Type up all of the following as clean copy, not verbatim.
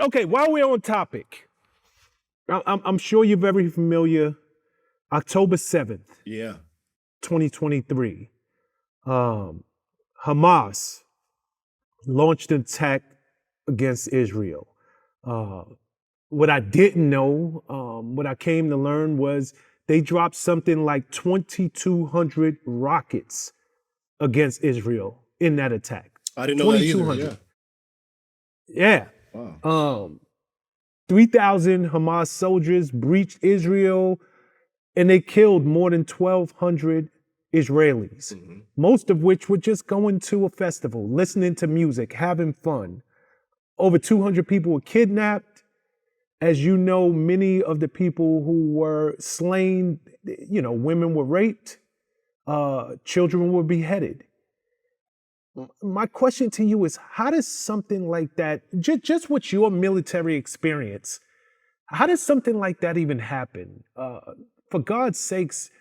Okay, while we're on topic, I'm sure you're very familiar. October 7th, Yeah. 2023, Hamas launched an attack against Israel. Uh, what I didn't know, what I came to learn was they dropped something like 2,200 rockets against Israel in that attack. I didn't know that either. 2,200. Yeah. Wow. 3,000 Hamas soldiers breached Israel, and they killed more than 1,200 Israelis, most of which were just going to a festival, listening to music, having fun. Over 200 people were kidnapped. As you know, many of the people who were slain, women were raped, children were beheaded. My question to you is, how does something like that, just with your military experience, how does something like that even happen? For God's sakes,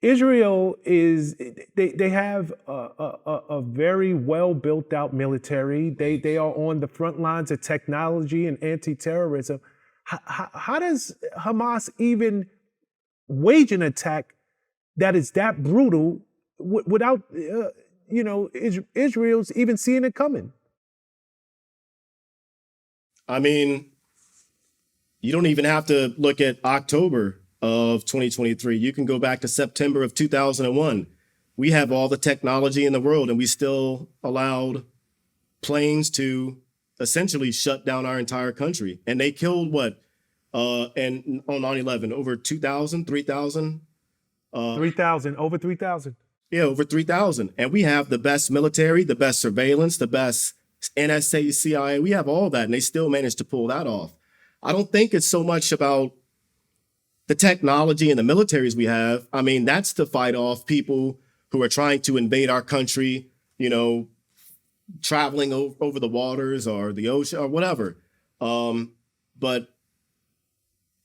Israel they have a very well built out military. They are on the front lines of technology and anti-terrorism. How does Hamas even wage an attack that is that brutal without Israel's even seeing it coming? I mean, you don't even have to look at October of 2023. You can go back to September of 2001. We have all the technology in the world, and we still allowed planes to essentially shut down our entire country. And they killed what? And on 9/11, over 2,000, 3,000? 3,000, over 3,000. Yeah, over 3,000. And we have the best military, the best surveillance, the best NSA, CIA. We have all that, and they still managed to pull that off. I don't think it's so much about the technology and the militaries we have. I mean, that's to fight off people who are trying to invade our country, traveling over the waters or the ocean or whatever. But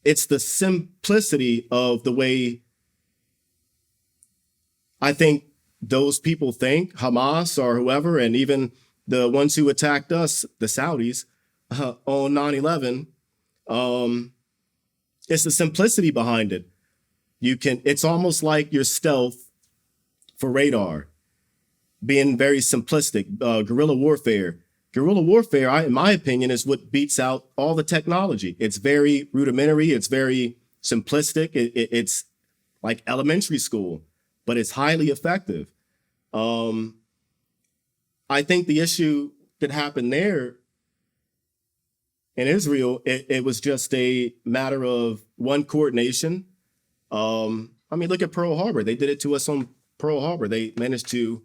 it's the simplicity of the way I think those people think, Hamas or whoever, and even the ones who attacked us, the Saudis, on 9/11. It's the simplicity behind it. It's almost like your stealth for radar, being very simplistic, guerrilla warfare. Guerrilla warfare, in my opinion, is what beats out all the technology. It's very rudimentary. It's very simplistic. It's like elementary school, but it's highly effective. I think the issue that happened there in Israel, it was just a matter of one, coordination. Look at Pearl Harbor. They did it to us on Pearl Harbor. They managed to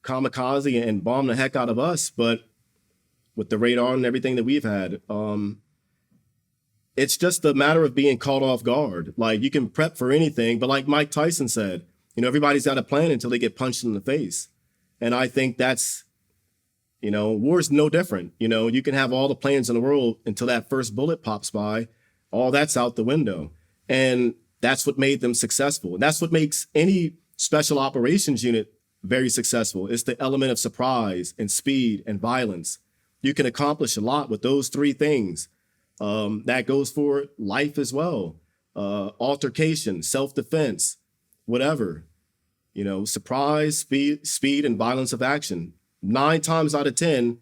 kamikaze and bomb the heck out of us, but with the radar and everything that we've had, it's just a matter of being caught off guard. Like, you can prep for anything, but like Mike Tyson said, everybody's got a plan until they get punched in the face. And I think that's, war's no different. You can have all the plans in the world until that first bullet pops by. All that's out the window. And that's what made them successful. And that's what makes any special operations unit very successful. It's the element of surprise and speed and violence. You can accomplish a lot with those three things. That goes for life as well. Altercation, self-defense, whatever. Surprise, speed, and violence of action. 9 times out of 10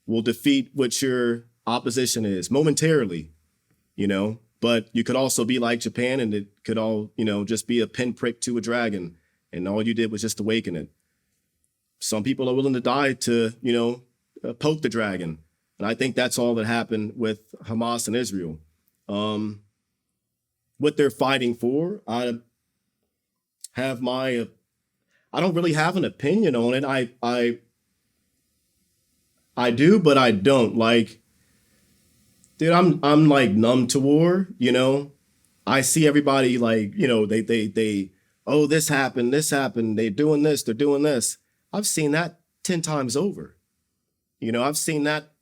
will defeat what your opposition is momentarily, but you could also be like Japan, and it could all, just be a pinprick to a dragon, and all you did was just awaken it. Some people are willing to die to, poke the dragon. And I think that's all that happened with Hamas and Israel. What they're fighting for, I don't really have an opinion on it. I do, but I don't. Like, dude, I'm like numb to war, I see everybody like, they oh, this happened, they're doing this, they're doing this. I've seen that 10 times over. I've seen that,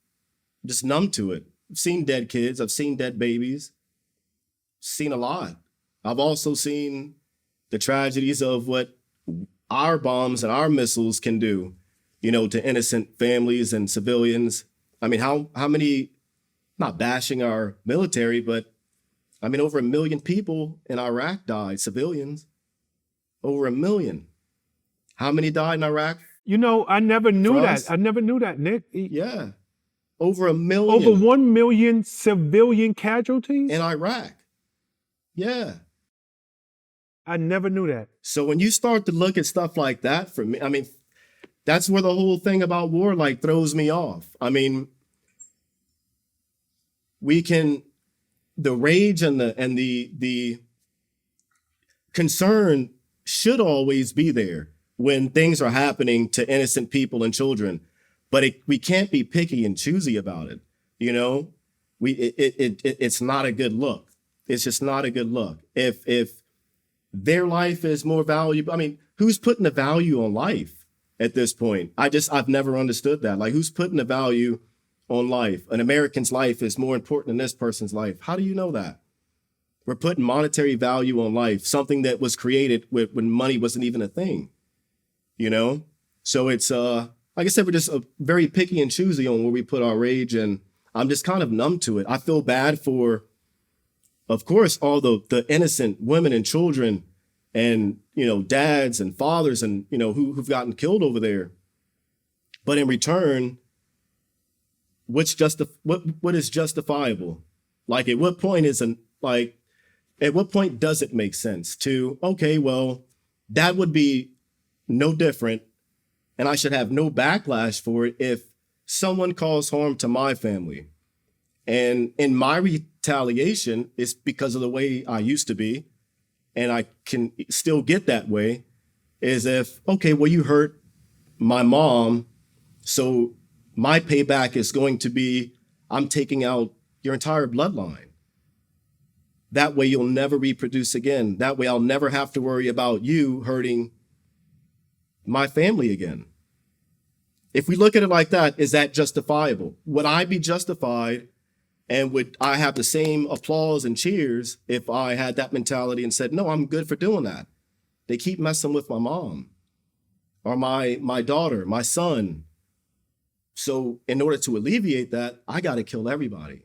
just numb to it. I've seen dead kids, I've seen dead babies, seen a lot. I've also seen the tragedies of what our bombs and our missiles can do, to innocent families and civilians. I mean, how many not bashing our military, but I mean, over 1 million people in Iraq died, civilians. Over 1 million. How many died in Iraq? You know, I never knew For that. us? I never knew that, Nick. Yeah. Over 1 million. Over 1 million civilian casualties? In Iraq. Yeah. I never knew that. So when you start to look at stuff like that, for me, I mean, that's where the whole thing about war like throws me off. I mean, we can, the rage and the concern should always be there when things are happening to innocent people and children, but we can't be picky and choosy about it. You know, it's not a good look. It's just not a good look. If their life is more valuable, I mean, who's putting the value on life at this point? I've never understood that. Like, who's putting the value on life? An American's life is more important than this person's life. How do you know that? We're putting monetary value on life, something that was created when money wasn't even a thing, you know? So it's, like I said, we're just very picky and choosy on where we put our rage, and I'm just kind of numb to it. I feel bad for, of course, all the innocent women and children and, you know, dads and fathers and, you know, who've gotten killed over there. But in return, what is justifiable? Like, at what point at what point does it make sense to, okay, well, that would be no different, and I should have no backlash for it if someone caused harm to my family. And in my retaliation, it's because of the way I used to be, and I can still get that way, is if, okay, well, you hurt my mom, so my payback is going to be, I'm taking out your entire bloodline. That way you'll never reproduce again. That way I'll never have to worry about you hurting my family again. If we look at it like that, is that justifiable? Would I be justified, and would I have the same applause and cheers if I had that mentality and said, no, I'm good for doing that? They keep messing with my mom or my daughter, my son. So in order to alleviate that, I got to kill everybody.